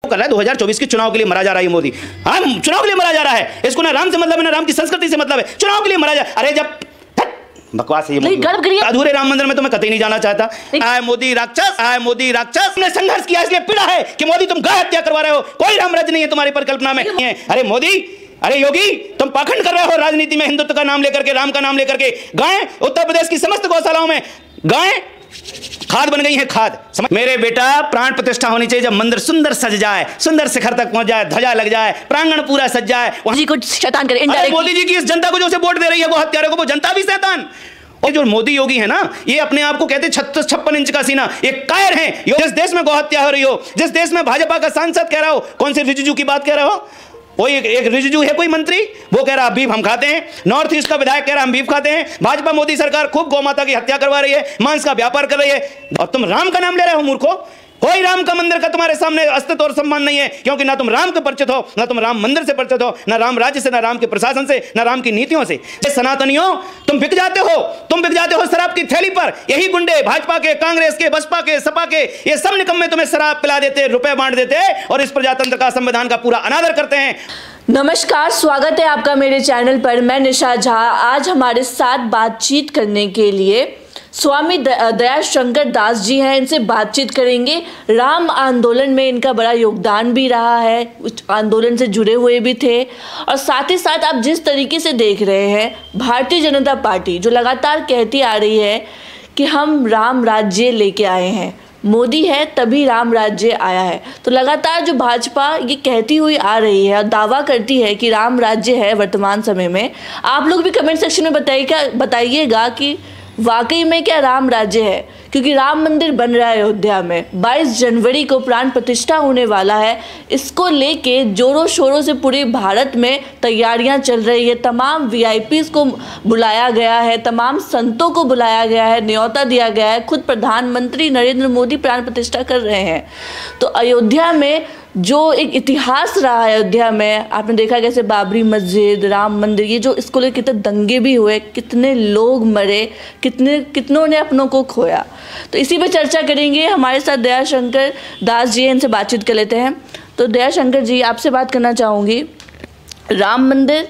कर रहा है 2024 के चुनाव के लिए मरा जा रहा है मोदी। हाँ, चुनाव के लिए मरा जा रहा है। इसको ना राम से मतलब है ना राम की संस्कृति से मतलब है। चुनाव के लिए मरा जा, अरे जब बकवास है ये। अधूरे राम मंदिर में तो मैं कतई नहीं जाना चाहता। आए मोदी राक्षस, आए मोदी राक्षस। हमने संघर्ष किया इसलिए पीड़ा है कि मोदी तुम गाय हत्या करवा रहे हो। कोई राम राज्य नहीं है तुम्हारी परिकल्पना में। अरे मोदी, अरे योगी, तुम पाखंड कर रहे हो राजनीति में, हिंदुत्व का नाम लेकर के, राम का नाम लेकर के। गाय उत्तर प्रदेश की समस्त गौशालाओं में गाय खाद बन गई है, खाद। मेरे बेटा, प्राण प्रतिष्ठा होनी चाहिए जब मंदिर सुंदर सज जाए, सुंदर शिखर तक पहुंच जाए, ध्वजा लग जाए, प्रांगण पूरा सज जाए। जी को शैतान करे। मोदी जी की इस जनता को जो वोट दे रही है वो हत्यारे को, वो जनता भी शैतान। और जो मोदी योगी है ना, ये अपने आप को कहते 56 इंच का सीना, ये कायर है। जिस देश में गौहत्या हो रही हो, जिस देश में भाजपा का सांसद कह रहा हो, कौन से रिजिजू की बात कह रहा हो, कोई एक रिजिजू है कोई मंत्री, वो कह रहा बीफ हम खाते हैं। नॉर्थ ईस्ट का विधायक कह रहा हम बीफ खाते हैं। भाजपा मोदी सरकार खूब गौ माता की हत्या करवा रही है, मांस का व्यापार कर रही है, और तुम राम का नाम ले रहे हो मूर्खों। कोई राम का मंदिर का तुम्हारे सामने अस्तित्व और सम्मान नहीं है, क्योंकि ना तुम राम के परिचित हो, ना तुम राम मंदिर से परिचित हो, ना राम राज्य से, ना राम के प्रशासन से, ना राम की नीतियों से। सनातनियों, तुम बिक जाते हो, तुम बिक जाते हो शराब की थैली पर। यही गुंडे भाजपा के, कांग्रेस के, बसपा के, सपा के, ये सब निकम्मे तुम्हें शराब पिला देते, रुपए बांट देते और इस प्रजातंत्र का, संविधान का पूरा अनादर करते हैं। नमस्कार, स्वागत है आपका मेरे चैनल पर। मैं निशा झा। आज हमारे साथ बातचीत करने के लिए स्वामी दयाशंकर दास जी हैं। इनसे बातचीत करेंगे। राम आंदोलन में इनका बड़ा योगदान भी रहा है, उस आंदोलन से जुड़े हुए भी थे, और साथ ही साथ आप जिस तरीके से देख रहे हैं, भारतीय जनता पार्टी जो लगातार कहती आ रही है कि हम राम राज्य लेके आए हैं, मोदी है तभी राम राज्य आया है, तो लगातार जो भाजपा ये कहती हुई आ रही है और दावा करती है कि राम राज्य है वर्तमान समय में। आप लोग भी कमेंट सेक्शन में बताइएगा कि वाकई में क्या राम राज्य है, क्योंकि राम मंदिर बन रहा है अयोध्या में। 22 जनवरी को प्राण प्रतिष्ठा होने वाला है। इसको लेके जोरों शोरों से पूरे भारत में तैयारियां चल रही है। तमाम वीआईपीज़ को बुलाया गया है, तमाम संतों को बुलाया गया है, न्योता दिया गया है। खुद प्रधानमंत्री नरेंद्र मोदी प्राण प्रतिष्ठा कर रहे हैं। तो अयोध्या में जो एक इतिहास रहा है, अयोध्या में आपने देखा कैसे बाबरी मस्जिद, राम मंदिर, ये जो इसको लेकर कितने दंगे भी हुए, कितने लोग मरे, कितनों ने अपनों को खोया। तो इसी पे चर्चा करेंगे। हमारे साथ दयाशंकर दास जी हैं, इनसे बातचीत कर लेते हैं। तो दयाशंकर जी, आपसे बात करना चाहूँगी। राम मंदिर,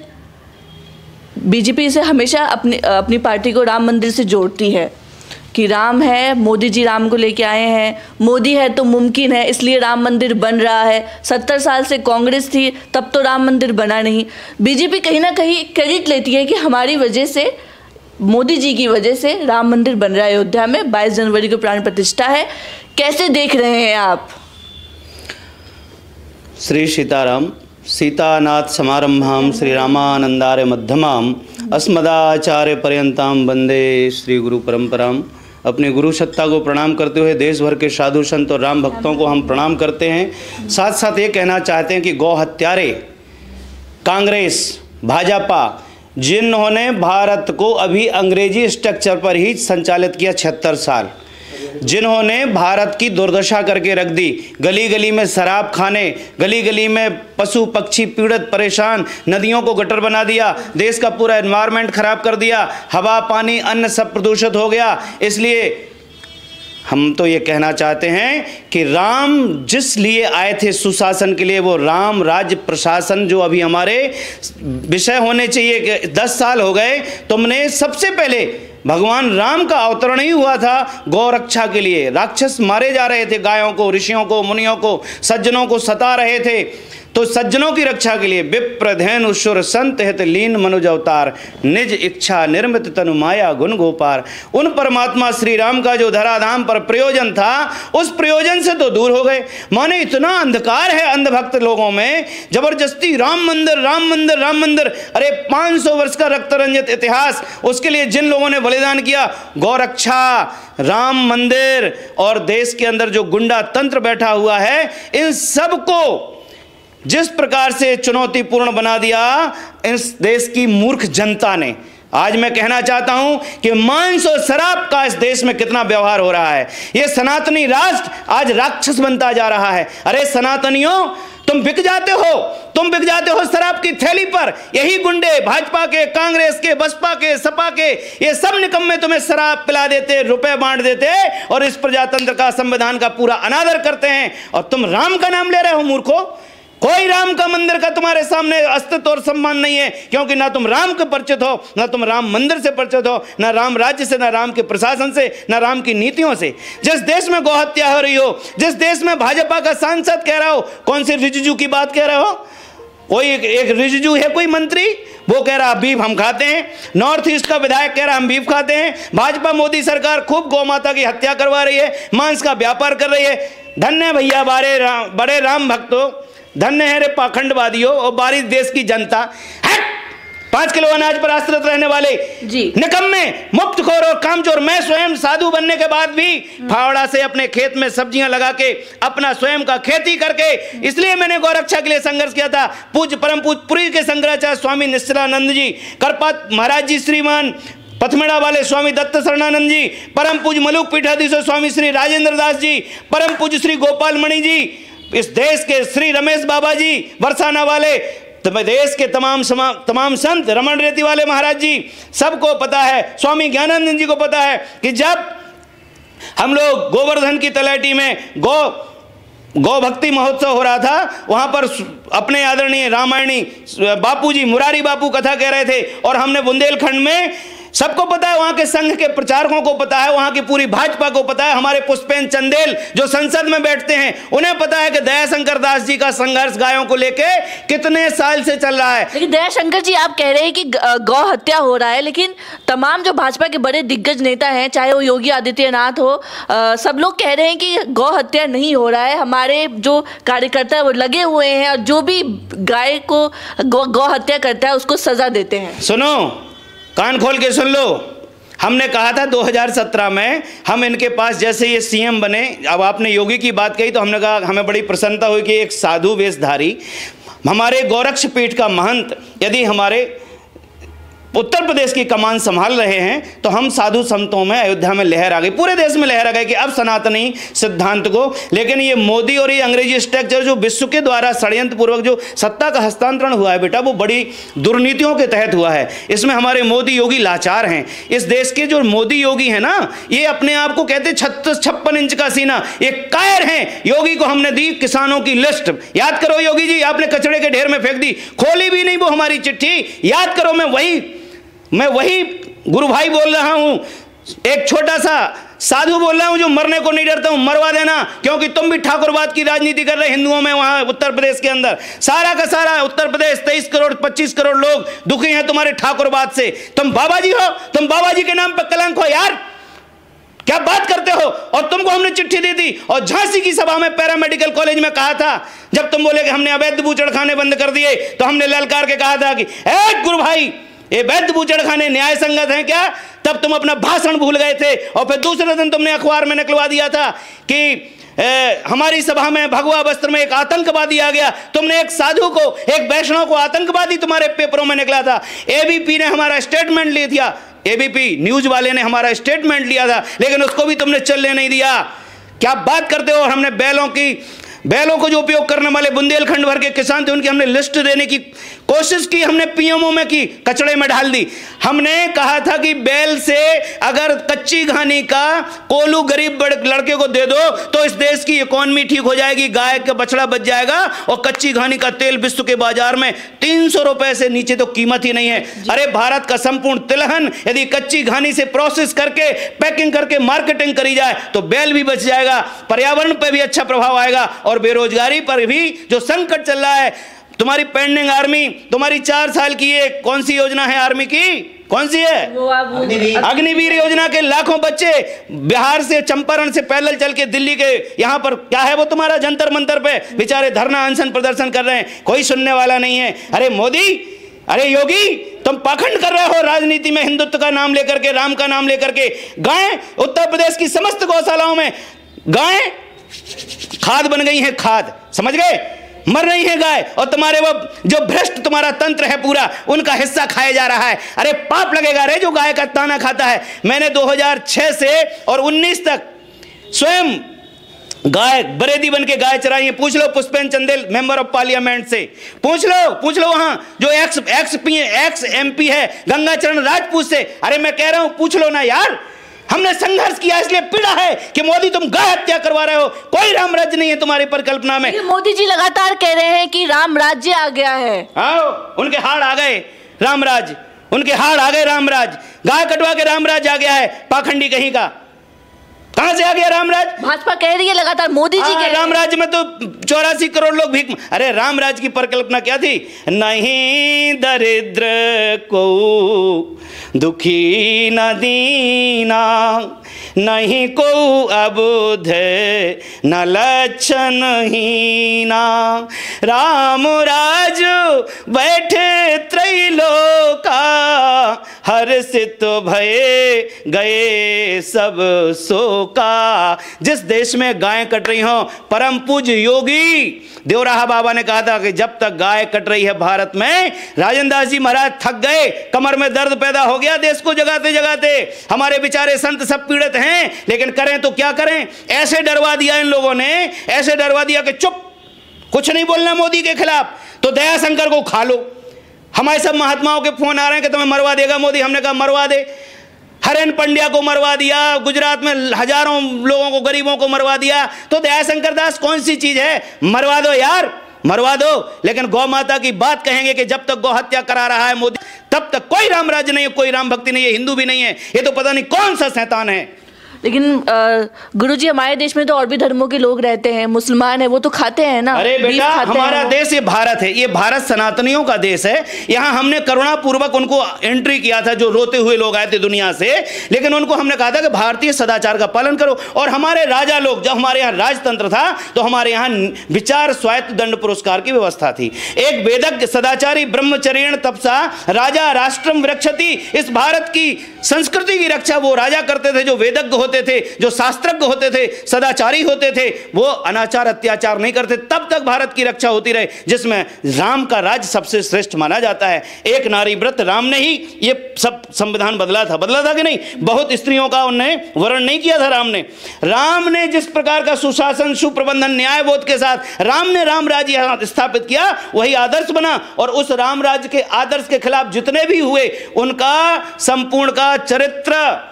बीजेपी से हमेशा अपनी पार्टी को राम मंदिर से जोड़ती है कि राम है, मोदी जी राम को लेके आए हैं, मोदी है तो मुमकिन है, इसलिए राम मंदिर बन रहा है। 70 साल से कांग्रेस थी, तब तो राम मंदिर बना नहीं। बीजेपी कहीं ना कहीं क्रेडिट लेती है कि हमारी वजह से, मोदी जी की वजह से राम मंदिर बन रहा है अयोध्या में। 22 जनवरी को प्राण प्रतिष्ठा है। कैसे देख रहे हैं आप? श्री सीताराम। सीतानाथ समारंभाम श्री रामानंदार्य मध्यमाम अस्मदाचार्य पर्यंताम वंदे श्री गुरु परंपराम। अपने गुरु सत्ता को प्रणाम करते हुए देश भर के साधु संत और राम भक्तों को हम प्रणाम करते हैं। साथ साथ ये कहना चाहते हैं कि गौ हत्यारे कांग्रेस, भाजपा, जिन्होंने भारत को अभी अंग्रेजी स्ट्रक्चर पर ही संचालित किया 76 साल, जिन्होंने भारत की दुर्दशा करके रख दी, गली गली में शराब खाने, गली गली में पशु पक्षी पीड़ित परेशान, नदियों को गटर बना दिया, देश का पूरा एनवायरनमेंट खराब कर दिया, हवा पानी अन्न सब प्रदूषित हो गया। इसलिए हम तो ये कहना चाहते हैं कि राम जिस लिए आए थे सुशासन के लिए, वो राम राज्य प्रशासन जो अभी हमारे विषय होने चाहिए कि 10 साल हो गए, तुमने सबसे पहले भगवान राम का अवतरण ही हुआ था गौ रक्षा के लिए। राक्षस मारे जा रहे थे, गायों को, ऋषियों को, मुनियों को, सज्जनों को सता रहे थे। तो सज्जनों की रक्षा के लिए विप्रधेनु सुर संत हित लीन मनुज अवतार, निज इच्छा निर्मित तनु माया गुण गोपार। उन परमात्मा श्री राम का जो धराधाम पर प्रयोजन था, उस प्रयोजन से तो दूर हो गए। माने इतना अंधकार है अंधभक्त लोगों में, जबरदस्ती राम मंदिर, राम मंदिर, राम मंदिर। अरे 500 वर्ष का रक्त रंजित इतिहास, उसके लिए जिन लोगों ने बलिदान किया, गौ रक्षा, राम मंदिर और देश के अंदर जो गुंडा तंत्र बैठा हुआ है, इन सबको जिस प्रकार से चुनौतीपूर्ण बना दिया इस देश की मूर्ख जनता ने। आज मैं कहना चाहता हूं कि मांस और शराब का इस देश में कितना व्यवहार हो रहा है। यह सनातनी राष्ट्र आज राक्षस बनता जा रहा है। अरे सनातनियों, तुम बिक जाते हो, तुम बिक जाते हो शराब की थैली पर। यही गुंडे भाजपा के, कांग्रेस के, बसपा के, सपा के, ये सब निकम्मे तुम्हें शराब पिला देते, रुपए बांट देते और इस प्रजातंत्र का, संविधान का पूरा अनादर करते हैं। और तुम राम का नाम ले रहे हो मूर्खों। कोई राम का मंदिर का तुम्हारे सामने अस्तित्व और सम्मान नहीं है, क्योंकि ना तुम राम के परिचित हो, ना तुम राम मंदिर से परिचित हो, ना राम राज्य से, ना राम के प्रशासन से, ना राम की नीतियों से। जिस देश में गौहत्या हो रही हो, जिस देश में भाजपा का सांसद कह रहा हो, कौन से रिजिजू की बात कह रहे हो? कोई एक रिजिजू है, कोई मंत्री, वो कह रहा बीफ हम खाते हैं। नॉर्थ ईस्ट का विधायक कह रहा हम बीफ खाते हैं। भाजपा मोदी सरकार खूब गौ माता की हत्या करवा रही है, मांस का व्यापार कर रही है। धन्य भैया बड़े राम भक्तों, धन्य है रे पाखंडवादियों और बारी देश की जनता। 5 किलो अनाज पर आश्रित रहने वाले निकम्मे, मुफ्तखोर और कामचोर। मैं स्वयं साधु बनने के बाद भी फावड़ा से अपने खेत में सब्जियां लगा के अपना स्वयं का खेती करके, इसलिए मैंने गौरक्षा के लिए संघर्ष किया था। पूज्य परम पूज्य पुरी के शंकराचार्य स्वामी निश्चलानंद जी, करपात महाराज जी, श्रीमान पथमेड़ा वाले स्वामी दत्त शरणानंद जी, परम पूज्य मलुक पीठाधीश्वर स्वामी श्री राजेंद्र दास जी, परम पूज्य श्री गोपाल मणि जी, इस देश के श्री रमेश बाबा जी बरसाना वाले, देश के तमाम संत, रमन रेती वाले महाराज जी, सबको पता है, स्वामी ज्ञानानंद जी को पता है कि जब हम लोग गोवर्धन की तलैटी में गौ भक्ति महोत्सव हो रहा था, वहां पर अपने आदरणीय रामायणी बापू जी, मुरारी बापू कथा कह रहे थे। और हमने बुंदेलखंड में, सबको पता है, वहां के संघ के प्रचारकों को पता है, वहां की पूरी भाजपा को पता है, हमारे पुष्पेन चंदेल जो संसद में बैठते हैं उन्हें पता है कि दयाशंकर दास जी का संघर्ष गायों को लेके कितने साल से चल रहा है। लेकिन दयाशंकर जी, आप कह रहे हैं कि गौ हत्या हो रहा है, लेकिन तमाम जो भाजपा के बड़े दिग्गज नेता हैं, चाहे वो योगी आदित्यनाथ हो, सब लोग कह रहे हैं कि गौ हत्या नहीं हो रहा है। हमारे जो कार्यकर्ता है वो लगे हुए हैं और जो भी गाय को गौ हत्या करता है उसको सजा देते हैं। सुनो, कान खोल के सुन लो। हमने कहा था 2017 में हम इनके पास, जैसे ये सीएम बने, अब आपने योगी की बात कही तो हमने कहा हमें बड़ी प्रसन्नता हुई कि एक साधु वेशधारी, हमारे गोरक्ष पीठ का महंत यदि हमारे उत्तर प्रदेश की कमान संभाल रहे हैं, तो हम साधु संतों में अयोध्या में लहर आ गई, पूरे देश में लहर आ गई कि अब सनातनी सिद्धांत को। लेकिन ये मोदी और ये अंग्रेजी स्ट्रक्चर जो विश्व के द्वारा षड्यंत्र पूर्वक जो सत्ता का हस्तांतरण हुआ है बेटा, वो बड़ी दुर्नीतियों के तहत हुआ है। इसमें हमारे मोदी योगी लाचार हैं। इस देश के जो मोदी योगी हैं ना, ये अपने आप को कहते 56 इंच का सीना, ये कायर हैं। योगी को हमने दी किसानों की लिस्ट, याद करो योगी जी, आपने कचड़े के ढेर में फेंक दी, खोली भी नहीं वो हमारी चिट्ठी, याद करो। मैं वही गुरु भाई बोल रहा हूं, एक छोटा सा साधु बोल रहा हूं जो मरने को नहीं डरता हूं, मरवा देना, क्योंकि तुम भी ठाकुरवाद की राजनीति कर रहे हिंदुओं में। वहां उत्तर प्रदेश के अंदर सारा का सारा उत्तर प्रदेश 23 करोड़ 25 करोड़ लोग दुखी हैं तुम्हारे ठाकुरवाद से। तुम बाबा जी हो, तुम बाबा जी के नाम पर कलंक हो यार, क्या बात करते हो। और तुमको हमने चिट्ठी दी थी और झांसी की सभा में पैरामेडिकल कॉलेज में कहा था, जब तुम बोले कि हमने अवैध बूचड़खाने बंद कर दिए, तो हमने ललकार के कहा था कि ए गुरु भाई, ये वैध बूचड़खाने न्याय संगत हैं क्या? तब तुम अपना भाषण भूल गए थे और फिर दूसरे दिन तुमने अखबार में निकलवा दिया था कि हमारी सभा में भगवा वस्त्र में एक आतंकवादी आ गया। तुमने एक साधु को, एक वैष्णव को आतंकवादी तुम्हारे पेपरों में निकला था। एबीपी ने हमारा स्टेटमेंट ले दिया, एबीपी न्यूज वाले ने हमारा स्टेटमेंट लिया था, लेकिन उसको भी तुमने चलने नहीं दिया। क्या बात करते हो। और हमने बैलों को जो उपयोग करने वाले बुंदेलखंड भर के किसान थे, उनकी हमने लिस्ट देने की कोशिश की, हमने पीएमओ में की, कचड़े में डाल दी। हमने कहा था कि बैल से अगर कच्ची घानी का कोलू गरीब लड़के को दे दो तो इस देश की इकोनॉमी ठीक हो जाएगी, गाय का बछड़ा बच जाएगा। और कच्ची घानी का तेल विश्व के बाजार में 300 रुपए से नीचे तो कीमत ही नहीं है। अरे भारत का संपूर्ण तिलहन यदि कच्ची घानी से प्रोसेस करके, पैकिंग करके मार्केटिंग करी जाए तो बैल भी बच जाएगा, पर्यावरण पर भी अच्छा प्रभाव आएगा और बेरोजगारी पर भी जो संकट चल रहा है। तुम्हारी पेंडिंग आर्मी, तुम्हारी 4 साल की ये कौन सी योजना है आर्मी की, कौन सी है? अग्निवीर योजना के लाखों बच्चे बिहार से, चंपारण से पैदल चल के दिल्ली के यहाँ पर क्या है वो तुम्हारा जंतर मंतर पे बेचारे धरना अनशन प्रदर्शन कर रहे हैं, कोई सुनने वाला नहीं है। अरे मोदी, अरे योगी, तुम पाखंड कर रहे हो राजनीति में, हिंदुत्व का नाम लेकर के, राम का नाम लेकर के। गाय, उत्तर प्रदेश की समस्त गौशालाओं में गाय खाद बन गई है, खाद, समझ गए, मर रही है गाय। और तुम्हारे वो जो भ्रष्ट तुम्हारा तंत्र है पूरा, उनका हिस्सा खाया जा रहा है। अरे पाप लगेगा रे जो गाय का ताना खाता है। मैंने 2006 से और 19 तक स्वयं गाय बरेदी बन के गाय चराई है। पूछ लो Pushpendra Chandel member of parliament से, पूछ लो वहां जो एक्स एमपी है गंगाचरण राजपूत से। अरे मैं कह रहा हूं पूछ लो ना यार, हमने संघर्ष किया इसलिए पीड़ा है कि मोदी तुम गाय हत्या करवा रहे हो। कोई राम राज्य नहीं है तुम्हारी परिकल्पना में। मोदी जी लगातार कह रहे हैं कि राम राज्य आ गया है। आओ, उनके हाड़ आ गए रामराज, उनके हाड़ आ गए रामराज। गाय कटवा के रामराज आ गया है, पाखंडी कहीं का। कहां से आ गया रामराज? भाजपा कह रही है लगातार, मोदी जी कह रहे हैं रामराज में तो 84 करोड़ लोग भीख। अरे रामराज की परिकल्पना क्या थी? नहीं दरिद्र को दुखी न दीना, नहीं को अबुध न लक्षण हीना। राम राज बैठे त्रैलोका, हर्षित भये गए सब शोका। जिस देश में गायें कट रही हों, परम पूज्य योगी देवराहा बाबा ने कहा था कि जब तक गाय कट रही है भारत में, राजेंद्र दास जी महाराज थक गए, कमर में दर्द पैदा हो गया देश को जगाते जगाते। हमारे बेचारे संत सब पीड़ित हैं, लेकिन करें तो क्या करें? ऐसे डरवा दिया इन लोगों ने, ऐसे डरवा दिया कि चुप, कुछ नहीं बोलना मोदी के खिलाफ, तो दयाशंकर को खा लो। हमारे सब महात्माओं के फोन आ रहे हैं कि तुम्हें मरवा देगा मोदी। हमने कहा मरवा दे। हरेन पंड्या को मरवा दिया, गुजरात में हजारों लोगों को, गरीबों को मरवा दिया, तो दयाशंकर दास कौन सी चीज है? मरवा दो यार, मरवा दो। लेकिन गौ माता की बात कहेंगे कि जब तक गौ हत्या करा रहा है मोदी, तब तक कोई राम राज्य नहीं है, कोई राम भक्ति नहीं है, हिंदू भी नहीं है। ये तो पता नहीं कौन सा शैतान है। लेकिन गुरुजी हमारे देश में तो और भी धर्मों के लोग रहते हैं, मुसलमान है, वो तो खाते हैं ना। अरे बेटा, हमारा देश ये भारत है, ये भारत सनातनियों का देश है। यहाँ हमने करुणा पूर्वक उनको एंट्री किया था, जो रोते हुए लोग आए थे दुनिया से, लेकिन उनको हमने कहा था कि भारतीय सदाचार का पालन करो। और हमारे राजा लोग, जब हमारे यहाँ राजतंत्र था तो हमारे यहाँ विचार स्वायत्त दंड पुरस्कार की व्यवस्था थी। एक वेदज्ञ सदाचारी ब्रह्मचर्येण तपसा राजा राष्ट्रम रक्षति। इस भारत की संस्कृति की रक्षा वो राजा करते थे जो वेदज्ञ होते थे, जो शास्त्रज्ञ होते थे, सदाचारी होते थे। वो अनाचार अत्याचार नहीं करते, तब तक भारत की रक्षा होती रहे, जिसमें राम का राज्य सबसे श्रेष्ठ माना जाता है। एक नारी व्रत, राम ने ही ये सब संविधान बदला था कि नहीं? बहुत स्त्रियों का उन्होंने वर्ण नहीं किया था राम ने जिस प्रकार का सुशासन, सुप्रबंधन, न्यायबोध के साथ राम ने राम राज्य स्थापित किया, वही आदर्श बना। और उस राम राज्य के आदर्श के खिलाफ जितने भी हुए, उनका संपूर्ण का चरित्र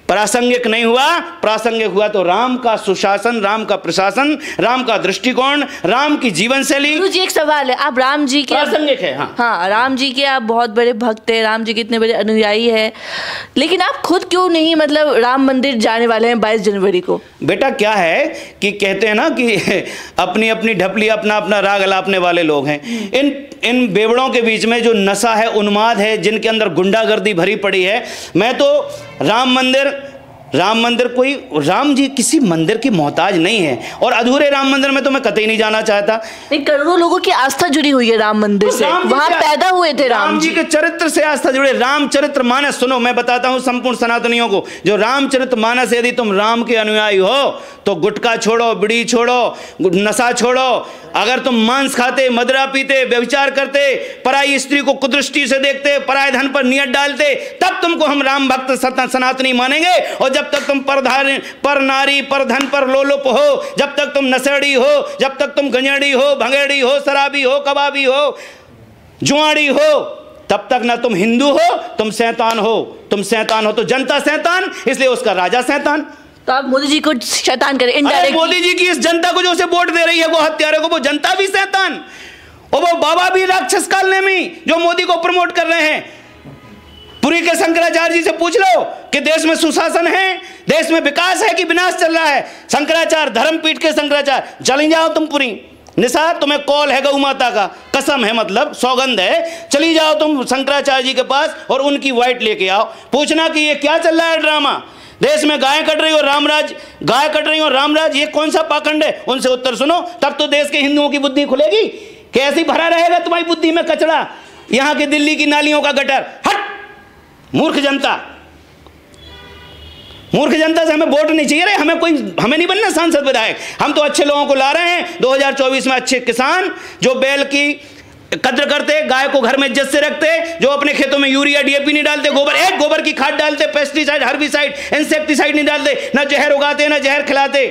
प्रासंगिक नहीं हुआ। प्रासंगिक हुआ तो राम का सुशासन, राम का प्रशासन, राम का दृष्टिकोण, राम की जीवन शैली। गुरुजी एक सवाल है, आप राम जी के प्रासंगिक है। हाँ, राम जी के आप बहुत बड़े भक्त हैं, राम जी के इतने बड़े अनुयायी हैं, लेकिन आप खुद क्यों नहीं मतलब राम मंदिर जाने वाले हैं 22 जनवरी को? बेटा क्या है कि कहते हैं ना कि अपनी अपनी ढपली, अपना अपना राग अलापने वाले लोग हैं। इन बेवड़ों के बीच में जो नशा है, उन्माद है, जिनके अंदर गुंडागर्दी भरी पड़ी है। मैं तो राम मंदिर कोई, राम जी किसी मंदिर की मोहताज नहीं है, और अधूरे राम मंदिर में तो मैं कतई नहीं जाना चाहता। करोड़ों लोगों की आस्था जुड़ी हुई है राम मंदिर से, वहां पैदा हुए थे राम जी के चरित्र से आस्था जुड़े। रामचरित्र मानस सुनो, मैं बताता हूं संपूर्ण सनातनियों को, जो रामचरित्र मानस, यदि तुम राम के अनुयायी हो तो गुटखा छोड़ो, बीड़ी छोड़ो, नशा छोड़ो। अगर तुम मांस खाते, मदिरा पीते, व्यभिचार करते, पराई स्त्री को कुदृष्टि से देखते, पराय धन पर नियत डालते, तब तुमको हम राम भक्त सनातनी मानेंगे। और जब तक तुम पर नारी, पर धन, पर लोलुप हो, जब तक तुम नशेड़ी हो, जब तक तुम गंजेड़ी हो, भंगेड़ी हो, शराबी हो, कबाबी हो, जुआड़ी हो, तब तक ना तुम हिंदू हो, तुम शैतान हो। तुम शैतान हो तो जनता शैतान, इसलिए उसका राजा शैतान। तो आप मोदी जी को शैतान करें इनडायरेक्ट। मोदी जी की इस जनता को जो उसे वोट दे रही है, वो हत्यारे को, वो जनता भी शैतान, और वो बाबा भी राक्षस काल में जो मोदी को प्रमोट कर रहे हैं। पुरी के शंकराचार्य जी से पूछ लो कि देश में सुशासन है, देश में विकास है कि विनाश चल रहा है। शंकराचार्य, धर्मपीठ के शंकराचार्य, चली जाओ तुम पुरी, निशा तुम्हें कॉल है गौ माता का, कसम है, मतलब सौगंध है, चली जाओ तुम शंकराचार्य जी के पास और उनकी वाइट लेके आओ। पूछना कि ये क्या चल रहा है ड्रामा, देश में गाय कट रही हो रामराज, गाय कट रही हो रामराज, ये कौन सा पाखंड है? उनसे उत्तर सुनो, तब तो देश के हिंदुओं की बुद्धि खुलेगी। कैसी भरा रहेगा तुम्हारी बुद्धि में कचरा, यहाँ की दिल्ली की नालियों का गटर। हट मूर्ख जनता, मूर्ख जनता से हमें वोट नहीं चाहिए रे। हमें नहीं बनना सांसद विधायक, हम तो अच्छे लोगों को ला रहे हैं 2024 में। अच्छे किसान जो बैल की कद्र करते, गाय को घर में इज्जत से रखते, जो अपने खेतों में यूरिया डीएपी नहीं डालते, गोबर की खाद डालते, पेस्टिसाइड, हर्बिसाइड, इंसेक्टिसाइड नहीं डालते, ना जहर उगाते, ना जहर खिलाते।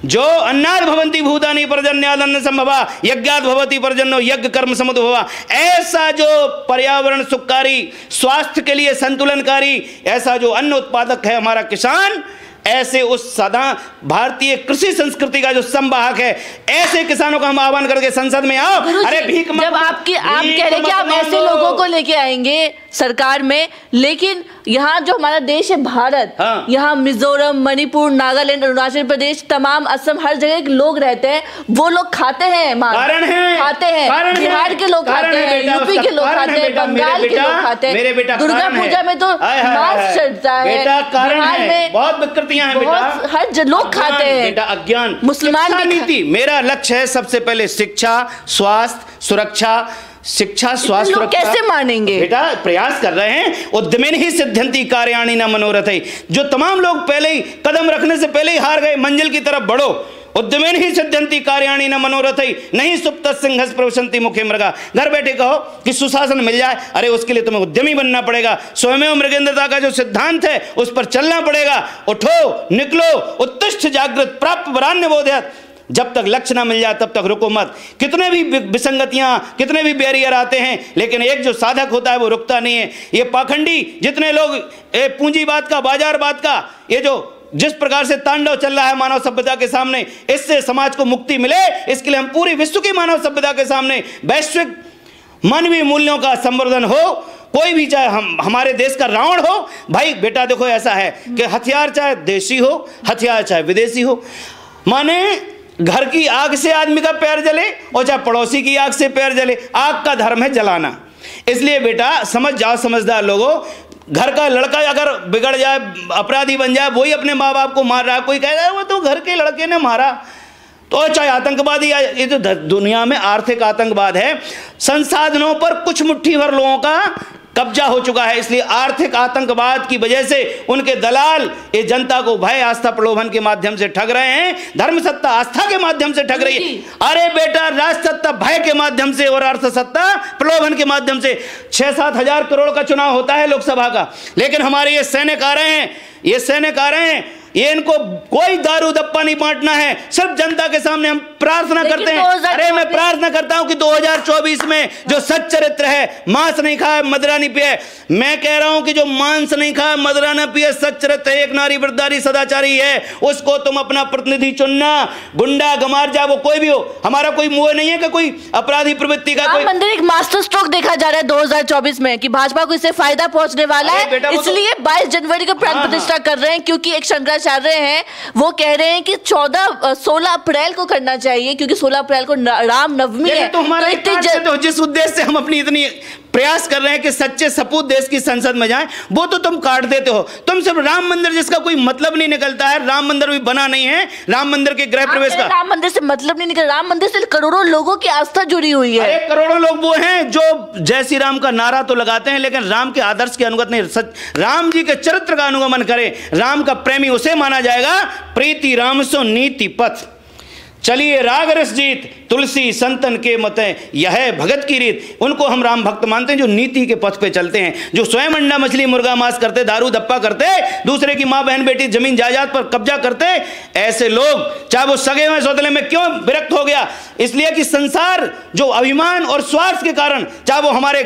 जो अन्नाद भवन्ति भूतानि पर्जन्याद अन्न संभवा यज्ञाद भवति पर्जन्यो यज्ञ कर्म समुद्भवा, ऐसा जो पर्यावरण सुखकारी, स्वास्थ्य के लिए संतुलनकारी, ऐसा जो अन्न उत्पादक है हमारा किसान, ऐसे उस सदा भारतीय कृषि संस्कृति का जो संवाहक है, ऐसे किसानों का हम आह्वान करके संसद में आओ। अरे भीख मत, जब आप कह रहे कि आप ऐसे लोगों को लेके आएंगे सरकार में, लेकिन यहाँ जो हमारा देश है भारत, हाँ। यहाँ मिजोरम, मणिपुर, नागालैंड, अरुणाचल प्रदेश, तमाम असम, हर जगह के लोग रहते हैं, वो लोग खाते हैं मांस, कारण है, खाते हैं, बिहार के लोग खाते हैं, यूपी के लोग खाते हैं, बंगाल के लोग खाते हैं, दुर्गा पूजा में तो मांस चढ़ता है, बिहार में बहुत विकृतियां हैं बेटा, हर लोग खाते हैं बेटा, अज्ञान। मुसलमान नीति, मेरा लक्ष्य है सबसे पहले शिक्षा, स्वास्थ्य, सुरक्षा, शिक्षा स्वास्थ्य लोग कैसे मानेंगे बेटा, प्रयास कर रहे हैं। उद्यमेन ही सिद्ध्यंति कार्याणि न मनोरथ है, जो तमाम लोग पहले ही कदम रखने से पहले ही हार गए, मंजिल की तरफ बढ़ो। उद्यमेन ही सिद्ध्यंति कार्याणि न मनोरथ है, नहीं सुप्त सिंहस प्रवसन्ति मुखे मृगा। घर बैठे कहो कि सुशासन मिल जाए, अरे उसके लिए तुम्हें उद्यमी बनना पड़ेगा। स्वयं मृगेंद्रता का जो सिद्धांत है उस पर चलना पड़ेगा। उठो, निकलो, उत्तिष्ठ जागृत, प्राप्त वरान्य बोधयत्। जब तक लक्ष्य ना मिल जाए तब तक रुको मत। कितने भी विसंगतियां, कितने भी बैरियर आते हैं, लेकिन एक जो साधक होता है वो रुकता नहीं है। ये पाखंडी जितने लोग पूंजीवाद का, बाजारवाद का, ये जो जिस प्रकार से तांडव चल रहा है मानव सभ्यता के सामने, इससे समाज को मुक्ति मिले, इसके लिए हम पूरी विश्व की मानव सभ्यता के सामने वैश्विक मानवीय मूल्यों का संवर्धन हो। कोई भी, चाहे हमारे देश का रावण हो, भाई बेटा देखो ऐसा है कि हथियार चाहे देशी हो, हथियार चाहे विदेशी हो, माने घर की आग से आदमी का पैर जले और चाहे पड़ोसी की आग से पैर जले, आग का धर्म है जलाना। इसलिए बेटा समझ जाओ समझदार लोगों, घर का लड़का अगर बिगड़ जाए, अपराधी बन जाए, वही अपने माँ बाप को मार रहा है, कोई कहेगा वो तो घर के लड़के ने मारा, तो चाहे आतंकवादी, ये जो दुनिया में आर्थिक आतंकवाद है, संसाधनों पर कुछ मुट्ठी भर लोगों का कब्जा हो चुका है। इसलिए आर्थिक आतंकवाद की वजह से उनके दलाल ये जनता को भय, आस्था, प्रलोभन के माध्यम से ठग रहे हैं। धर्म सत्ता आस्था के माध्यम से ठग रही है। अरे बेटा, राज सत्ता भय के माध्यम से और अर्थ सत्ता प्रलोभन के माध्यम से। 6-7 हजार करोड़ का चुनाव होता है लोकसभा का, लेकिन हमारे ये सैनिक आ रहे हैं, ये सैनिक आ रहे हैं, ये इनको कोई दारू दप्पा नहीं बांटना है, सिर्फ जनता के सामने हम प्रार्थना करते हैं। अरे मैं प्रार्थना करता हूं कि 2024 में जो सच चरित्र है, मांस नहीं खाए, मदिरा नहीं पिए, मैं कह रहा हूं कि जो मांस नहीं खाए, मदिरा न पिए, सच चरित्र है, एक नारी वृद्धारी सदाचारी है, उसको तुम अपना प्रतिनिधि चुनना। गुंडा गमारजा वो कोई भी हो, हमारा कोई मोह नहीं है कि कोई अपराधी प्रवृत्ति का कोई मंदिर एक मास्टर स्ट्रोक देखा जा रहा है 2024 में कि भाजपा को इससे फायदा पहुंचने वाला है, इसलिए 22 जनवरी को प्राण प्रतिष्ठा कर रहे हैं। क्योंकि एक शंकराचार्य हैं, वो कह रहे हैं कि 16 अप्रैल को करना चाहिए, क्योंकि 16 अप्रैल को राम नवमी है। तो हमारे तो जिस उद्देश्य से हम अपनी इतनी प्रयास कर रहे हैं कि सच्चे सपूत देश की संसद में जाएं, वो तो तुम काट देते हो। तुम सिर्फ राम मंदिर जिसका कोई मतलब नहीं निकलता है, राम मंदिर भी बना नहीं है, राम मंदिर के गृह प्रवेश का, राम मंदिर से मतलब नहीं निकल, राम मंदिर से करोड़ों लोगों की आस्था जुड़ी हुई है। करोड़ों लोग वो हैं जो जय श्री राम का नारा तो लगाते हैं, लेकिन राम के आदर्श के अनुगत नहीं, राम जी के चरित्र का अनुगमन करें। राम का प्रेमी उसे माना जाएगा प्रीति राम सो नीति पथ, चलिए राग रस जीत, तुलसी संतन के मते, यह है भगत की रीत। उनको हम राम भक्त मानते हैं जो नीति के पथ पे चलते हैं, जो स्वयं अंडा मछली मुर्गा मांस करते, दारू दप्पा करते, दूसरे की माँ बहन बेटी जमीन जायदाद पर कब्जा करते। ऐसे लोग चाहे वो सगे में सौतेले में क्यों विरक्त हो गया, इसलिए कि संसार जो अभिमान और स्वार्थ के कारण, चाहे वो हमारे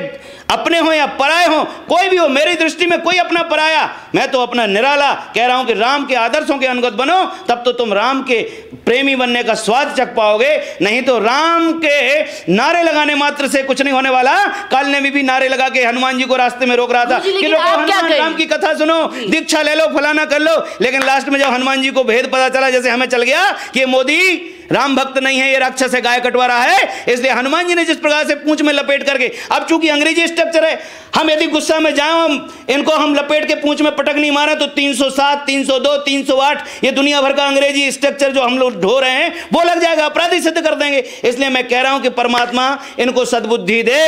अपने हो या पराए हो, कोई भी हो, मेरी दृष्टि में कोई अपना पराया, मैं तो अपना निराला कह रहा हूं कि राम के आदर्शों के अनुगत बनो, तब तो तुम राम के प्रेमी बनने का स्वाद चख पाओगे। नहीं तो राम के नारे लगाने मात्र से कुछ नहीं होने वाला। काल ने भी नारे लगा के हनुमान जी को रास्ते में रोक रहा था कि लोगों हनुमान राम की कथा सुनो, दीक्षा ले लो, फलाना कर लो, लेकिन लास्ट में जब हनुमान जी को भेद पता चला, जैसे हमें चल गया कि मोदी राम भक्त नहीं है, ये राक्षस है, गाय कटवा रहा है, इसलिए हनुमान जी ने जिस प्रकार से पूंछ में लपेट करके, अब चूंकि अंग्रेजी स्ट्रक्चर है, हम यदि गुस्सा में जाएं, इनको हम लपेट के पूंछ में पटक नहीं मारे तो 307, 302, 308 ये दुनिया भर का अंग्रेजी स्ट्रक्चर जो हम लोग ढो रहे हैं वो लग जाएगा, अपराधी सिद्ध कर देंगे। इसलिए मैं कह रहा हूं कि परमात्मा इनको सद्बुद्धि दे,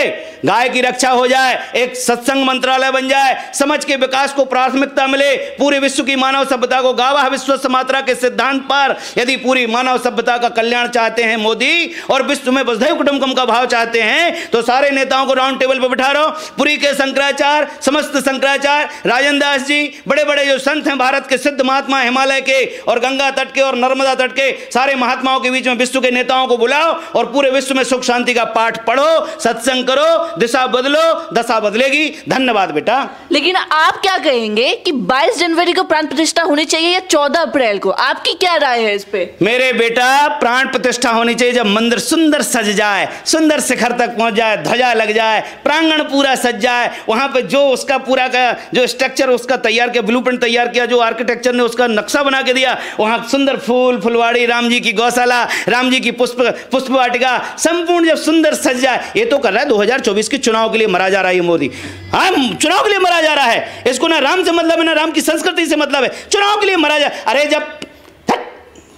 गाय की रक्षा हो जाए, एक सत्संग मंत्रालय बन जाए, समाज के विकास को प्राथमिकता मिले, पूरे विश्व की मानव सभ्यता को गावा विश्व मात्रा के सिद्धांत पर यदि पूरी मानव सभ्यता का कल्याण चाहते हैं मोदी और विश्व में वसुधैव कुटुंबकम का भाव चाहते हैं, तो सारे नेताओं को राउंड टेबल पर बिठा रहो। पुरी के शंकराचार्य, समस्त शंकराचार्य, राजन दास जी, बड़े बड़े जो संत हैं भारत के सिद्ध महात्मा, हिमालय के और गंगा तट के और नर्मदा तट के सारे महात्माओं के बीच में विश्व के नेताओं को बुलाओ और पूरे विश्व में सुख शांति का पाठ पढ़ो, सत्संग करो, दिशा बदलो, दशा बदलेगी। धन्यवाद बेटा। लेकिन आप क्या कहेंगे कि 22 जनवरी को प्राण प्रतिष्ठा होनी चाहिए या 14 अप्रैल को? आपकी क्या राय है इस पे? मेरे बेटा, प्राण प्रतिष्ठा होनी चाहिए जब मंदिर सुंदर सज जाए, सुंदर शिखर तक पहुंच जाए, ध्वजा लग जाए, प्रांगण पूरा सज जाए, वहां पे जो उसका पूरा का जो स्ट्रक्चर उसका तैयार किया, ब्लूप्रिंट तैयार किया, जो आर्किटेक्चर ने उसका नक्शा बना के दिया, वहां सुंदर फूल फुलवाड़ी, राम जी की गौशाला, राम जी की पुष्प वाटिका संपूर्ण जब सुंदर सज जाए। ये तो कर रहा है 2024 के चुनाव के लिए मरा जा रहा है ये मोदी। हाँ, चुनाव के लिए मरा जा रहा है। इसको ना राम से मतलब है ना राम की संस्कृति से मतलब है, चुनाव के लिए मरा जा। अरे जब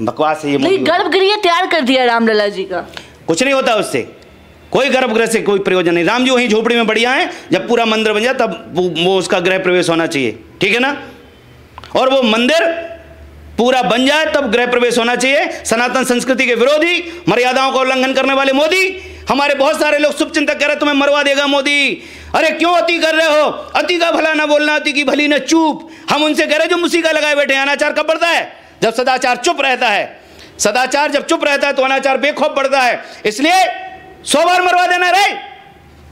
बकवास है ये। गर्भगृह तैयार कर दिया रामलला जी का, कुछ नहीं होता उससे, कोई गर्भगृह से कोई प्रयोजन नहीं। राम जी वहीं झोपड़ी में बढ़िया है, जब पूरा मंदिर बन जाए तब वो उसका गृह प्रवेश होना चाहिए, ठीक है ना। और वो मंदिर पूरा बन जाए तब गृह प्रवेश होना चाहिए। सनातन संस्कृति के विरोधी, मर्यादाओं का उल्लंघन करने वाले मोदी, हमारे बहुत सारे लोग शुभचिंतक कह रहे तुम्हें मरवा देगा मोदी। अरे क्यों अति कर रहे हो? अति का भला ना बोलना, अति की भली न चूप। हम उनसे कह रहे जो मुसीका लगाए बैठे। अनाचार कब बढ़ता है? जब सदाचार चुप रहता है। सदाचार जब चुप रहता है तो अनाचार बेखौफ बढ़ता है। इसलिए 100 बार मरवा देना रे,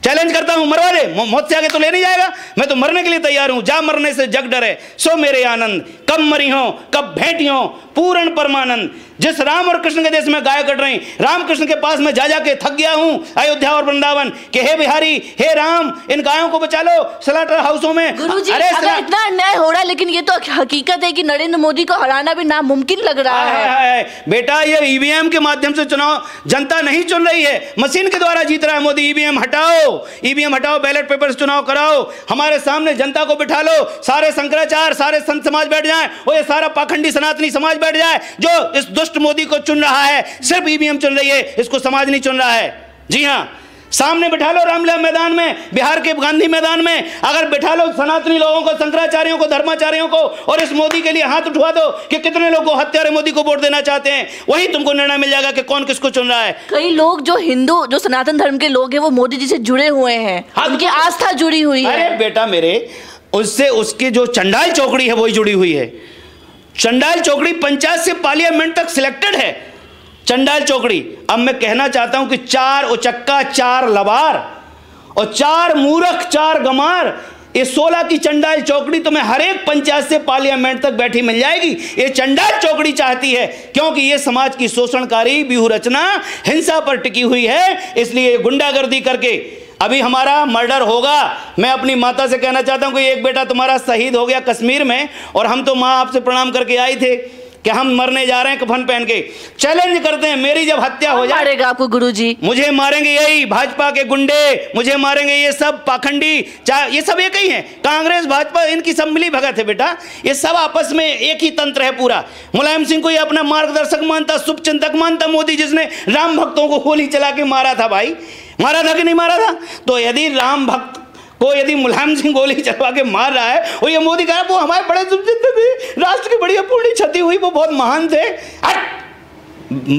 चैलेंज करता हूं, मरवा दे। मौत से आगे तो ले नहीं जाएगा, मैं तो मरने के लिए तैयार हूं। जा मरने से जग डरे, सो मेरे आनंद, कब मरी हो कब भेंटी हो पूर्ण परमानंद। जिस राम और कृष्ण के देश में गाय कट रही, राम कृष्ण के पास में जा जाके थक गया हूं अयोध्या और वृंदावन कि हे बिहारी, हे राम, इन गायों को बचा लो स्लॉटर हाउसों में। गुरुजी, अगर इतना अन्याय हो रहा है, लेकिन ये तो हकीकत है कि नरेंद्र मोदी को हराना भी नामुमकिन लग रहा है। बेटा, ये ईवीएम के माध्यम से चुनाव जनता नहीं चुन रही है, मशीन के द्वारा जीत रहा है मोदी। ईवीएम हटाओ, ईवीएम हटाओ, बैलेट पेपर से चुनाव कराओ, हमारे सामने जनता को बिठा लो, सारे शंकराचार्य, सारे संत समाज बैठ जाएं, और ये सारा पाखंडी सनातनी समाज बैठ जाए जो इस दुष्ट मोदी को चुन रहा है। सिर्फ ईवीएम चुन रही है, इसको समाज नहीं चुन रहा है। जी हां, सामने बिठा लो रामलीला मैदान में, बिहार के गांधी मैदान में, अगर बिठा लो सनातनी लोगों को, शंकराचार्यों को, धर्माचार्यों को, और इस मोदी के लिए हाथ उठवा दो कि कितने लोग हत्यारे मोदी को वोट देना चाहते हैं, वही तुमको निर्णय मिल जाएगा कि कौन किसको चुन रहा है। कई लोग जो हिंदू, जो सनातन धर्म के लोग हैं, वो मोदी जी से जुड़े हुए हैं, उनकी आस्था जुड़ी हुई है। अरे बेटा मेरे, उससे उसकी जो चंडाल चौकड़ी है वही जुड़ी हुई है। चंडाल चौकड़ी पंचायत से पार्लियामेंट तक सिलेक्टेड है। चंडाल चौकड़ी। अब मैं कहना चाहता हूं कि 4 उचक्का 4 लबार और 4 मूर्ख 4 गमार, ये 16 की चंडाल चौकड़ी तुम्हें हर एक पंचायत से पार्लियामेंट तक बैठी मिल जाएगी। ये चंडाल चौकड़ी चाहती है, क्योंकि ये समाज की शोषणकारी व्यूह रचना हिंसा पर टिकी हुई है। इसलिए गुंडागर्दी करके अभी हमारा मर्डर होगा। मैं अपनी माता से कहना चाहता हूं कि एक बेटा तुम्हारा शहीद हो गया कश्मीर में, और हम तो माँ आपसे प्रणाम करके आई थे कि हम मरने जा रहे हैं कफन पहन के। चैलेंज करते हैं, मेरी जब हत्या हो जाए, मारेगा आपको गुरुजी? मुझे मारेंगे यही भाजपा के गुंडे, मुझे मारेंगे ये सब पाखंडी, ये सब एक ही हैं। कांग्रेस भाजपा इनकी सब मिली भगत है बेटा, ये सब आपस में एक ही तंत्र है पूरा। मुलायम सिंह को ये अपना मार्गदर्शक मानता, शुभचिंतक मानता मोदी, जिसने राम भक्तों को गोली चला के मारा था। भाई मारा था कि नहीं मारा था? तो यदि राम भक्त को यदि मुलायम सिंह गोली चलवा के मार रहा है, और ये मोदी कह रहा है वो हमारे बड़े शुभचिंतक थे, राष्ट्र की बड़ी पूर्ण क्षति हुई, वो बहुत महान थे।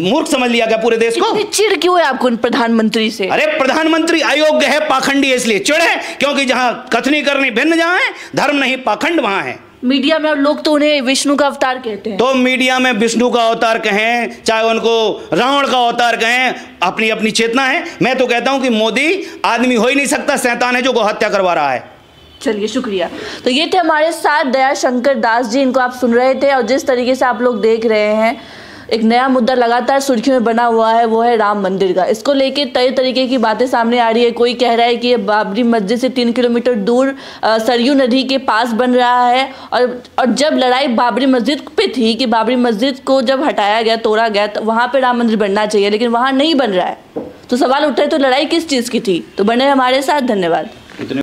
मूर्ख समझ लिया क्या पूरे देश को? चिढ़ क्यों है आपको प्रधानमंत्री से? अरे प्रधानमंत्री अयोग्य है, पाखंडी है, इसलिए चिढ़ है, क्योंकि जहां कथनी करनी भिन्न जहां है, धर्म नहीं पाखंड वहां है। मीडिया में लोग तो उन्हें विष्णु का अवतार कहते हैं। तो मीडिया में विष्णु का अवतार कहें, चाहे उनको रावण का अवतार कहें, अपनी अपनी चेतना है। मैं तो कहता हूं कि मोदी आदमी हो ही नहीं सकता, शैतान है जो गौ हत्या करवा रहा है। चलिए, शुक्रिया। तो ये थे हमारे साथ दयाशंकर दास जी, इनको आप सुन रहे थे। और जिस तरीके से आप लोग देख रहे हैं, एक नया मुद्दा लगातार सुर्खियों में बना हुआ है, वो है राम मंदिर का। इसको लेके कई तरीके की बातें सामने आ रही है। कोई कह रहा है कि ये बाबरी मस्जिद से 3 किलोमीटर दूर सरयू नदी के पास बन रहा है, और जब लड़ाई बाबरी मस्जिद पे थी कि बाबरी मस्जिद को जब हटाया गया, तोड़ा गया, तो वहाँ पे राम मंदिर बनना चाहिए, लेकिन वहाँ नहीं बन रहा है। तो सवाल उठ रहा है, तो लड़ाई किस चीज़ की थी? तो बने हमारे साथ, धन्यवाद।